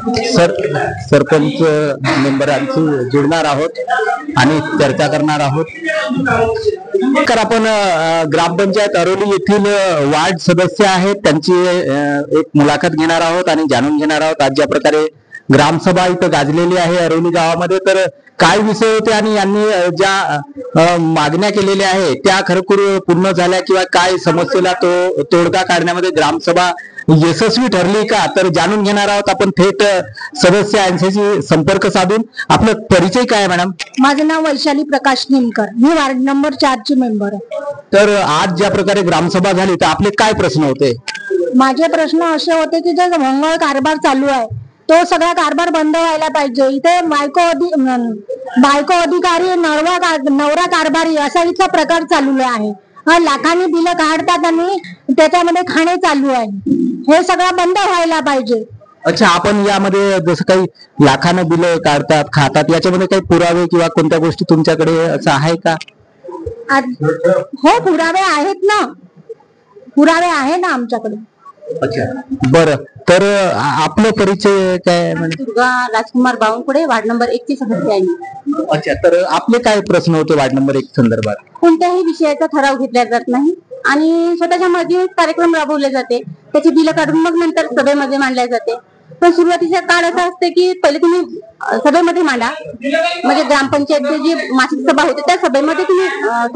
सरपंच मेंबरांशी जुळणार आहोत आणि चर्चा करणार आहोत। तर आपण ग्रामपंचायत अरोली येथील वार्ड सदस्य आहेत त्यांची एक मुलाखत घेणार आहोत आणि जाणून घेणार आहोत आज ज्या प्रकारे ग्रामसभा इथं गाजलेली आहे अरोली गावामध्ये, तर काय विषय होते आणि यांनी ज्या मागण्या केलेल्या आहे त्या खरोखर पूर्ण झाल्या किंवा काय समस्येला तोडगा काढण्यामध्ये ग्रामसभा यशस्वी ठरली का, तर जाणून घेणार आहोत आपण थेट सदस्य यांच्याशी संपर्क साधून। आपला परिचय काय मॅडम? माझं नाव वैशाली प्रकाश निमकर, मी वार्ड नंबर 4 ची मेंबर आहे। तर आज ज्या प्रकारे ग्रामसभा झाली तर आपले काय प्रश्न होते? माझे प्रश्न असे होते की जो मंगळ कारभार चालू आहे तो सगळा कारभार बंद व्हायला पाहिजे। इथे बायको अधिकारी नवरा कारभारी असा इथला प्रकार चालू आहे। लाखांनी बिलं काढतात आणि त्याच्यामध्ये खाणे चालू आहे, हे सगळं बंद व्हायला पाहिजे। अच्छा, आपण यामध्ये जसं काही लाखानं बिलं काढतात खातात याच्यामध्ये काही पुरावे किंवा कोणत्या गोष्टी तुमच्याकडे असं आहे का? हो, पुरावे आहेत ना, पुरावे आहे ना आमच्याकडे। अच्छा, बरं, तर आपलं परिचय काय? दुर्गा राजकुमार बावनकुळे, वार्ड नंबर 1 ची सदस्य आहे। अच्छा, तर आपले काय प्रश्न होते वार्ड नंबर 1 संदर्भात? कोणत्याही विषयाचा ठराव घेतला जात नाही आणि स्वतःच्या मर्जीने कार्यक्रम राबवले जाते, त्याची बिलं काढून मग नंतर सभेमध्ये मांडल्या जाते। पण सुरुवातीचा काळ असा असते की पहिले तुम्ही सभेमध्ये मांडा, म्हणजे ग्रामपंचायतची जी मासिक सभा होते त्या सभेमध्ये तुम्ही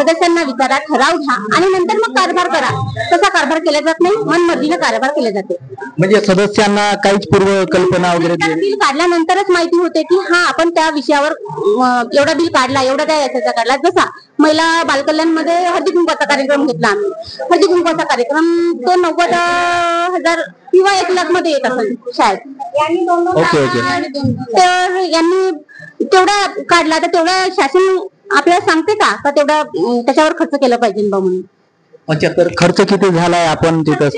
सदस्यांना विचारा, ठराव घ्या आणि नंतर मग कारभार करा। तसा कारभार केला जात नाही, मनमर्जीने कारभार केले जाते। म्हणजे सदस्यांना काहीच पूर्व कल्पना वगैरे बिल काढल्यानंतरच माहिती होते की हा आपण त्या विषयावर एवढा बिल काढला, एवढा त्या याचा काढला। जसा महिला बालकल्याण मध्ये हळदी कुंकवाचा कार्यक्रम घेतला आम्ही, हळदी कुंकवाचा कार्यक्रम तो 90,000 किंवा 1 लाख मध्ये येत असेल शाळेत। तर यांनी तेवढा काढला तर तेवढा शासन आपल्याला सांगते का तेवढा त्याच्यावर खर्च केला पाहिजे बा म्हणून। अच्छा, तर खर्च किती झालाय आपण तिथं?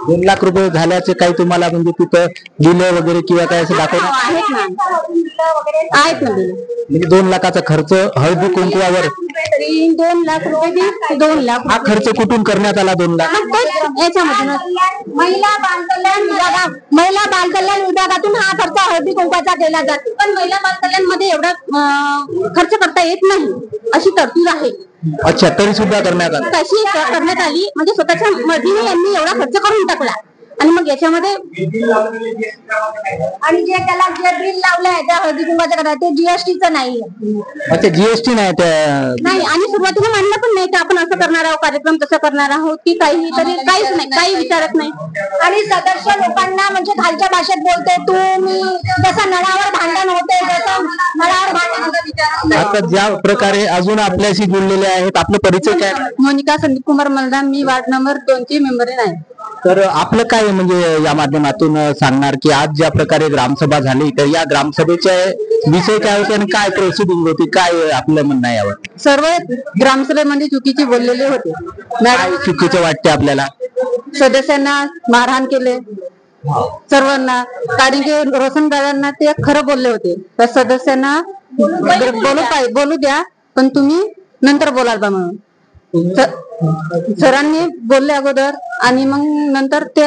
2 लाख रुपये झाल्याचे काही तुम्हाला म्हणजे तिथं बिलं वगैरे किंवा काय असं दाखवलं आहेत ना? म्हणजे 2 लाखाचा खर्च हळदी कुंकवावर 2 लाख रुपये 2 लाख हा खर्च कुठून करण्यात आला? 2 लाख याच्यामधून महिला बालकल्याण विभागातून हा खर्च हळदी कुंकवाचा केला जातो, पण महिला बालकल्याण मध्ये एवढा खर्च करता येत नाही अशी तरतूद आहे। अच्छा, तरी सुद्धा करण्यात आली, तशी करण्यात आली म्हणजे स्वतःच्या मर्जीने यांनी एवढा खर्च करून टाकला आणि मग याच्यामध्ये आणि जे त्याला जे बिल लावलंय त्या हळदी कुंकवाच्या करायला ते जीएसटीचं नाही। अच्छा, जीएसटी नाही नाही, आणि सुरुवातीला मानलं पण नाही की आपण असं करणार आहोत, कार्यक्रम तसं करणार आहोत की काही, तरी काहीच नाही, काही विचारत नाही। आणि सदस्य लोकांना म्हणजे खालच्या भाषेत बोलते, तू मी, जसं नळावर भांडण होते जसं नळावर भांडण। आता ज्या प्रकारे अजून आपल्याशी जुळलेले आहेत, आपलं परिचय काय? मोनिका संदीप कुमार मलदान, मी वार्ड नंबर 2 ची मेंबर आहे। तर आपलं काय म्हणजे या माध्यमातून सांगणार की आज ज्या प्रकारे ग्रामसभा झाली तर या ग्रामसभेचे विषय काय होते आणि काय प्रोसिडिंग होती, काय आपलं म्हणणं आहे यावर? सर्व ग्रामसभेमध्ये चुकीचे बोललेले होते। काय चुकीचं वाटते आपल्याला? सदस्यांना मारहाण केले सर्वांना, कारण की रोशन दादांना ते खरं बोलले होते। तर सदस्यांना बोलू द्या पण तुम्ही नंतर बोलाल बा म्हणून सरांनी बोलले अगोदर आणि मग नंतर ते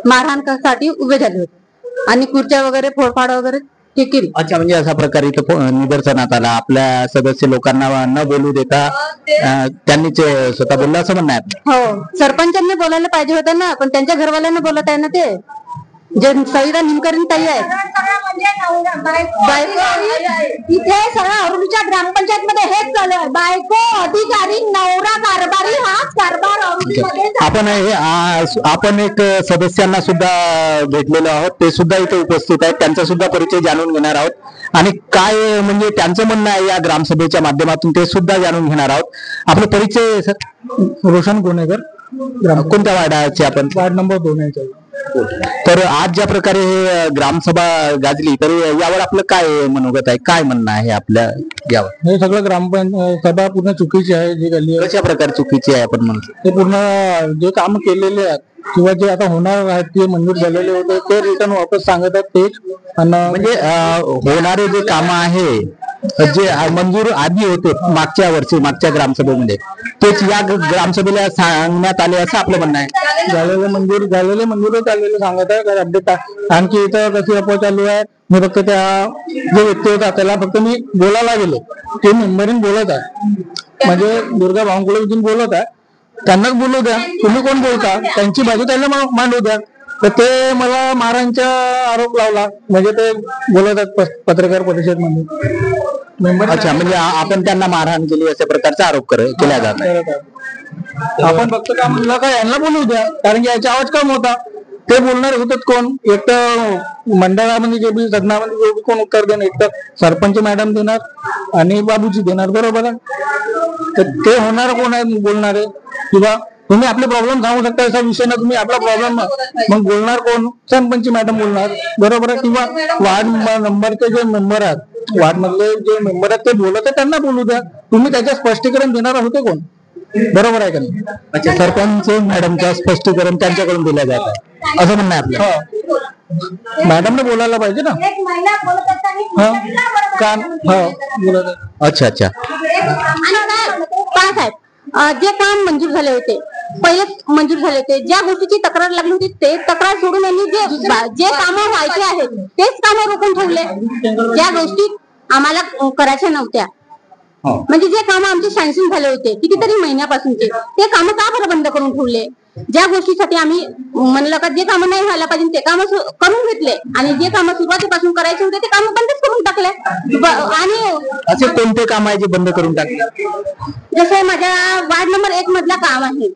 मारहाण साठी उभे झाले होते आणि खुर्च्या वगैरे फोडफाड वगैरे ते केली। अच्छा, म्हणजे अशा प्रकारे इथं निदर्शनात आला आपल्या सदस्य लोकांना न बोलू देता त्यांनीच स्वतः बोललं असं म्हणणं आहे? हो, सरपंचांनी बोलायला पाहिजे होतं ना, पण त्यांच्या घरवाल्यांना बोलत आहे ना ते जे सविता निमकरीन ताई आहे। इथे सगळ्या अरुणीच्या ग्रामपंचायत मध्ये हेच चालू आहे, बायको अधिकारी नवरा कारभारी हाच कारभार। आपण एक सदस्यांना सुद्धा भेटलेलो आहोत, ते सुद्धा इथे उपस्थित आहेत, त्यांचा सुद्धा परिचय जाणून घेणार आहोत आणि काय म्हणजे त्यांचं म्हणणं आहे या ग्रामसभेच्या माध्यमातून ते सुद्धा जाणून घेणार आहोत। आपला परिचय सर? रोशन गोनेकर, कोणत्या वार्डाचे आपण? वार्ड नंबर 2 आहे। तर आज ज्या प्रकारे ग्रामसभा गाजली तर यावर आपलं काय मनोगत आहे, काय म्हणणं आहे आपल्या यावर? हे सगळं ग्रामपंचायत सभा पूर्ण चुकीची आहे, जी घडली कशा प्रकारे चुकीची आहे आपण म्हणतो? ते पूर्ण जे काम केलेले आहेत किंवा जे आता होणार आहेत ते मंजूर झालेले होते ते रिटर्न वापस सांगत आहेत तेच। म्हणजे होणारे जे काम आहे जे मंजूर आधी होते मागच्या वर्षी मागच्या ग्रामसभेमध्ये तेच या ग्रामसभेला सांगण्यात आले असं आपलं म्हणणं आहे. झालेले मंजूरच आलेले सांगत आहे काय अपडेट. आणखी इथं कशी अफवा चालू आहे, मी फक्त त्या जो व्यक्ती होता त्याला फक्त मी बोलायला गेलो, ते मेंबरीन बोलत आहे, म्हणजे दुर्गा बावनकुळे बोलत आहे, त्यांनाच बोलू द्या, तुम्ही कोण बोलता, त्यांची बाजू त्यांना मांडू द्या. तर ते मला मारांचा आरोप लावला, म्हणजे ते बोलत आहेत पत्रकार परिषद मध्ये. अच्छा, म्हणजे आपण त्यांना मारहाण केली अशा प्रकारचा आरोप केला जात आहे. आपण फक्त काय म्हणलं का यांना बोलू द्या, कारण की याचा आवाज कम होता. ते बोलणार होतात कोण, एक तर मंडळामध्ये जे बी सदनामध्ये जे बी कोण उत्तर देणार, एक तर सरपंच मॅडम देणार आणि बाबूजी देणार, बरोबर आहे. तर ते होणार कोण आहे बोलणारे, किंवा तुम्ही आपले प्रॉब्लेम सांगू शकता असा विषय ना, तुम्ही आपला प्रॉब्लेम मग बोलणार कोण, सरपंच मॅडम बोलणार, बरोबर आहे. किंवा वार्ड नंबरचे जे मेंबर आहेत, वार्ड मधले जे मेंबर आहेत ते बोलत आहे त्यांना बोलू द्या, तुम्ही त्याचं स्पष्टीकरण देणार होते कोण, बरोबर आहे का नाही. अच्छा, सरपंच मॅडमचं स्पष्टीकरण त्यांच्याकडून दिलं जात आहे असं म्हणणं आहे आपलं. मॅडमने बोलायला पाहिजे ना. अच्छा अच्छा. पाच आहेत जे काम मंजूर झाले होते, पहिले मंजूर झाले होते, ज्या गोष्टीची तक्रार लागली होती ते तक्रार सोडून यांनी जे कामं व्हायचे आहेत तेच कामं रोखून ठेवले. ज्या गोष्टी आम्हाला करायच्या नव्हत्या, म्हणजे जे कामं आमचे सँक्शन झाले होते कितीतरी महिन्यापासूनचे, ते कामं का बरं बंद करून ठेवले. ज्या गोष्टीसाठी आम्ही म्हणलं का जे कामं नाही व्हायला पाहिजे ते कामं करून घेतले, आणि जे कामं सुरुवातीपासून करायचे होते ते कामं बंदच करून टाकले. आणि असे कोणते काम आहे जे बंद करून टाकले. जसे माझ्या वार्ड नंबर 1 मधलं काम आहे,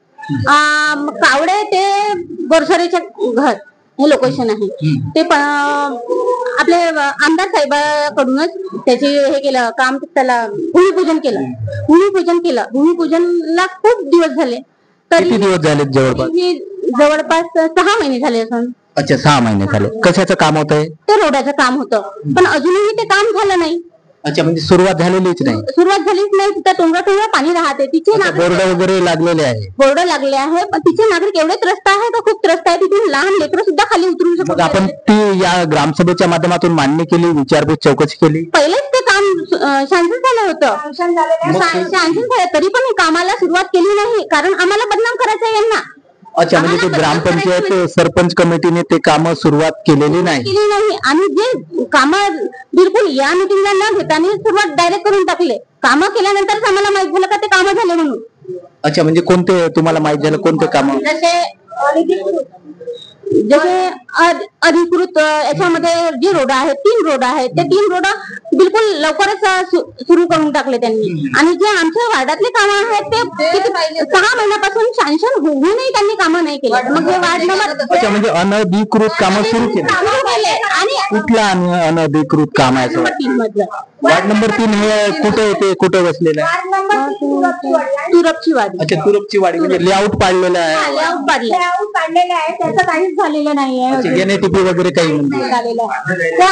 कावडे ते बोरसरेच्या घर हे लोकेशन आहे, ते आपले आमदार साहेबांकडूनच त्याचे हे केलं काम, त्याला भूमिपूजन केलं. भूमिपूजनला खूप दिवस झाले, किती दिवस झाले जवळपास 6 महिने झाले असं. अच्छा, 6 महिने झाले. कशाचं काम होतंय. ते रोडाचं काम होतं, पण अजूनही ते काम झालं नाही. अच्छा, म्हणजे सुरुवात झालेलीच नाही. सुरुवात झालीच नाही. तिथं टोंगरा पाणी राहते, तिचे बोर्ड वगैरे लागलेले आहे. बोर्ड लागले आहे, पण तिचे नागरिक एवढे त्रस्त आहे का खूप त्रस्त आहे, तिथून लहान लेकरं सुद्धा खाली उतरू शकतात. आपण ती या ग्रामसभेच्या माध्यमातून मान्य केली, विचारपूस चौकशी केली. पहिलेच ते काम सँक्शन झालं होतं, सँक्शन झालं तरी पण कामाला सुरुवात केली नाही, कारण आम्हाला बदनाम करायचं आहे यांना. अच्छा, म्हणजे ते ग्रामपंचायत सरपंच कमिटीने ते काम सुरुवात केलेली नाही. आणि जे काम बिलकुल या मिटिंगला न घेता सुरुवात डायरेक्ट करून टाकले. कामं केल्यानंतरच आम्हाला माहित झालं का ते कामं झाले म्हणून. अच्छा, म्हणजे कोणते तुम्हाला माहित झालं कोणते काम. जसे अधिकृत याच्यामध्ये जे रोड आहेत 3 रोड आहेत, ते 3 रोड बिलकुल लवकरच सुरू करून टाकले त्यांनी. आणि जे आमच्या वार्डातले कामं आहेत ते 6 महिन्यापासून सँक्शन होऊनही त्यांनी कामं नाही केले. मग हे वार्ड नंबर, अच्छा, म्हणजे अनधिकृत कामं सुरू केली. आणि कुठला अनधिकृत काम आहे. 3 मधलं वार्ड नंबर 3 हे कुठे येते, कुठे बसलेलं आहे. तुरपची वाडी. अच्छा, तुरपची वाडी म्हणजे लेआउट पाडलेलं आहे. लेआउट पाडलेलं आहे, त्याचं काहीच झालेलं नाहीये. एनएटीपी वगैरे काही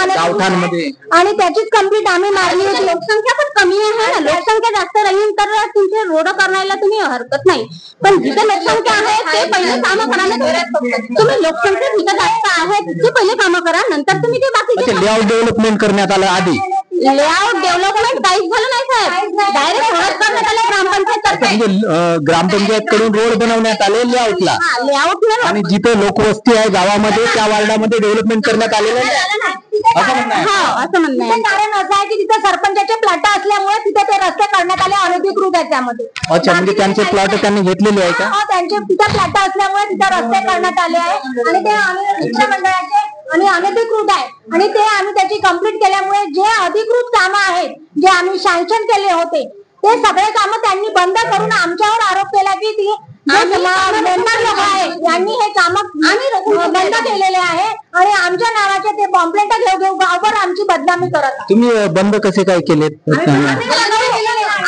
गावठाणमध्ये, आणि त्याचीच कंप्लीट आम्ही मारली होती. लोकसंख्या पण कमी आहे ना, लोकसंख्या जास्त राहील तर तुमचे रोड करायला तुम्ही हरकत नाही, पण जिथे लोकसंख्या आहे ते पहिले कामं करायला तुम्ही. लोकसंख्या जिथे जास्त आहे ते पहिले कामं करा, नंतर तुम्ही ते बाकीचे. लेआउट डेव्हलपमेंट करण्यात आलं आधी. लेआउट डेव्हलपमेंट काहीच झालं नाही साहेब, डायरेक्ट रोड करण्यात आले ग्रामपंचायत तर्फे. म्हणजे ग्रामपंचायत कडून रोड बनवण्यात आले लेआउटला, लेआउट आणि जिथे लोकवस्ती आहे गावामध्ये त्या वार्डामध्ये डेव्हलपमेंट करण्यात आलेलं नाही असं म्हणणं आहे. असं म्हणणं आहे. कारण असं आहे की तिथे सरपंचाचे प्लॉट असल्यामुळे तिथे ते रस्ते करण्यात आले अनधिकृत त्याच्यामध्ये. अच्छा, म्हणजे त्यांचे प्लॉट त्यांनी घेतलेले आहे का. त्यांचे तिथे प्लॉट असल्यामुळे तिथे रस्ते करण्यात आले आहे, आणि ते आम्ही मंडळाचे आणि अनधिकृत आहे, आणि ते आम्ही त्याची कंप्लीट केल्यामुळे जे अधिकृत कामं आहेत जे आम्ही सँक्शन केले होते ते सगळे कामं त्यांनी बंद करून आमच्यावर आरोप केला की ती मेंबर लोक आहेत यांनी हे कामं आम्ही बंद केलेले आहे, आणि आमच्या नावाचे ते पॉम्पलेट घेऊ गावभर आमची बदनामी करत. तुम्ही बंद कसे काय केले.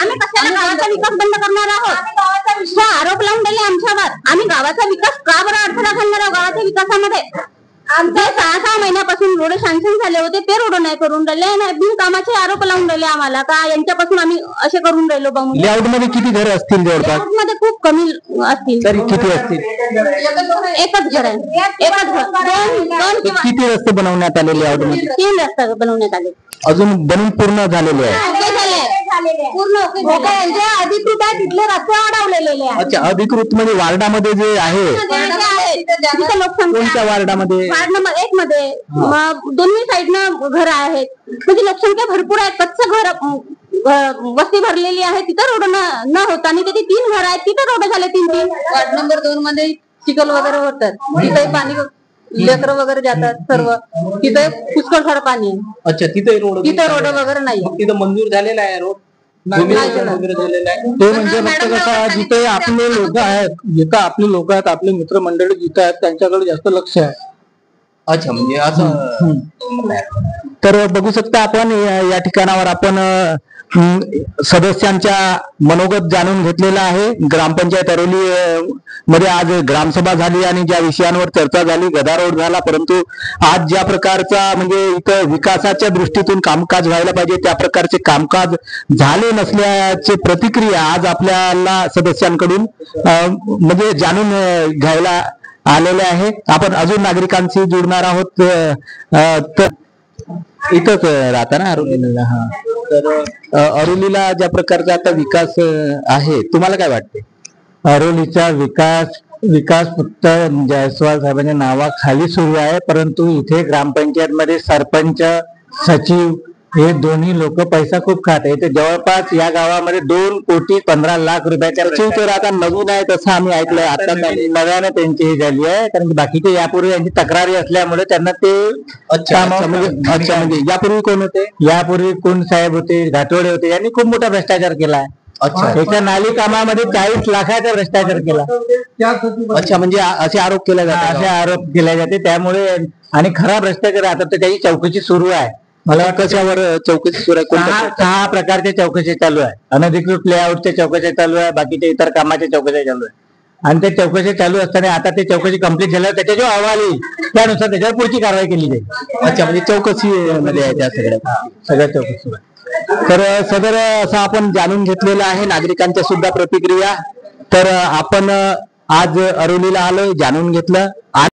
आम्ही कशाला गावाचा विकास बंद करणार आहोत. आरोप लावून दिले आमच्यावर. आम्ही गावाचा विकास का बरं अडथळा घालणार आहोत गावाच्या विकासामध्ये. आमचे 6 महिन्यापासून रोड सँक्शन झाले होते ते रोड नाही करून राहिले, बिनकामाचे आरोप लावून राहिले आम्हाला का यांच्यापासून आम्ही असे करून राहिलो बघून. लेआउट मध्ये किती घर असतील जवळपास. मध्ये खूप कमी असतील. तरी किती असतील. एकच घर आहे, एकच घर. 2 किती रस्ते बनवण्यात आले लेआउट मध्ये. 3 रस्ते बनवण्यात आले. अजून बनून पूर्ण झालेले आहे. पूर्ण यांचे अधिकृत आहे, तिथले रस्ते अडवलेले आहे. अच्छा, अधिकृत म्हणजे वार्डामध्ये जे आहे, तिथं लोकसंख्या कोणत्या वार्डामध्ये? वार्ड नंबर 1 मध्ये मग दोन्ही साईडनं घर आहेत, म्हणजे लोकसंख्या भरपूर आहे. कच्चं घर वस्ती भरलेली आहे, तिथं रोड न होता आणि तिथे 3 घर आहेत, तिथं रोड झाले 3. वार्ड नंबर 2 मध्ये चिखल वगैरे होतात, तिथे पाणी लेकरं वगैरे जातात सर्व, तिथे पुष्कळ पाणी आहे. अच्छा, तिथे रोड वगैरे नाही. तिथं मंजूर झालेला आहे रोड वगैरे झालेला आहे. ते म्हणजे फक्त कसं आहे, जिथे आपले लोक आहेत, जिथं आपले लोक आहेत, आपले मित्रमंडळी जिथं आहेत, त्यांच्याकडे जास्त लक्ष आहे. अच्छा, म्हणजे असं. तर बघू शकता आपण या ठिकाणावर आपण सदस्यांच्या मनोगत जाणून घेतलेला आहे. ग्रामपंचायत अरोली मध्ये आज ग्रामसभा झाली आणि ज्या विषयांवर चर्चा झाली, गदारोळ झाला, परंतु आज ज्या प्रकारचा म्हणजे इथं विकासाच्या दृष्टीतून कामकाज व्हायला पाहिजे त्या प्रकारचे कामकाज झाले नसल्याची प्रतिक्रिया आज आपल्याला सदस्यांकडून म्हणजे जाणून घ्यायला आलेले आहे. आपण अजून नागरिकांशी जुळणार आहोत. तर इथंच राहता ना अरोलीला? हा, तर अरोलीला ज्या प्रकारचा आता विकास आहे, तुम्हाला काय वाटते? अरोलीचा विकास फक्त जायस्वाल साहेबांच्या नावाखाली सुरू आहे, परंतु इथे ग्रामपंचायत मध्ये सरपंच, सचिव हे दोन्ही लोक पैसा खूप खात आहे. जवळपास या गावामध्ये 2,15,00,000 रुपयाच्या सचिव तर आता नवीन आहे तसं आम्ही ऐकलंय. आता नव्याने त्यांची ही झाली आहे, कारण की बाकीचे यापूर्वी यांची तक्रारी असल्यामुळे त्यांना ते अच्छा, म्हणजे यापूर्वी कोण होते? यापूर्वी कोण साहेब होते, घाटोडे होते, यांनी खूप मोठा भ्रष्टाचार केला आहे. अच्छा, एका नाली कामामध्ये 40 लाखाचा भ्रष्टाचार केला. अच्छा, म्हणजे असे आरोप केले जातात? असे आरोप केले जाते. त्यामुळे आणि खरा भ्रष्टाचार आता तर त्याची चौकशी सुरू आहे. मला कशावर चौकशी सुरू आहे? 6 प्रकारच्या चौकशी चालू आहे. अनधिकृत लेआउटच्या चौकशी चालू आहे, बाकीच्या इतर कामाच्या चौकशी चालू आहे. आणि ते चौकशी चालू असताना आता ते चौकशी कंप्लीट झाल्यावर त्याचा जो अहवाल येईल त्यानुसार त्याच्यावर पुढची कारवाई केली जाईल. अच्छा, म्हणजे चौकशी मध्ये आहे त्या सगळ्या चौकशी सुरू आहे. तर सदर असं आपण जाणून घेतलेलं आहे नागरिकांच्या सुद्धा प्रतिक्रिया. तर आपण आज अरोलीला आलोय, जाणून घेतलं.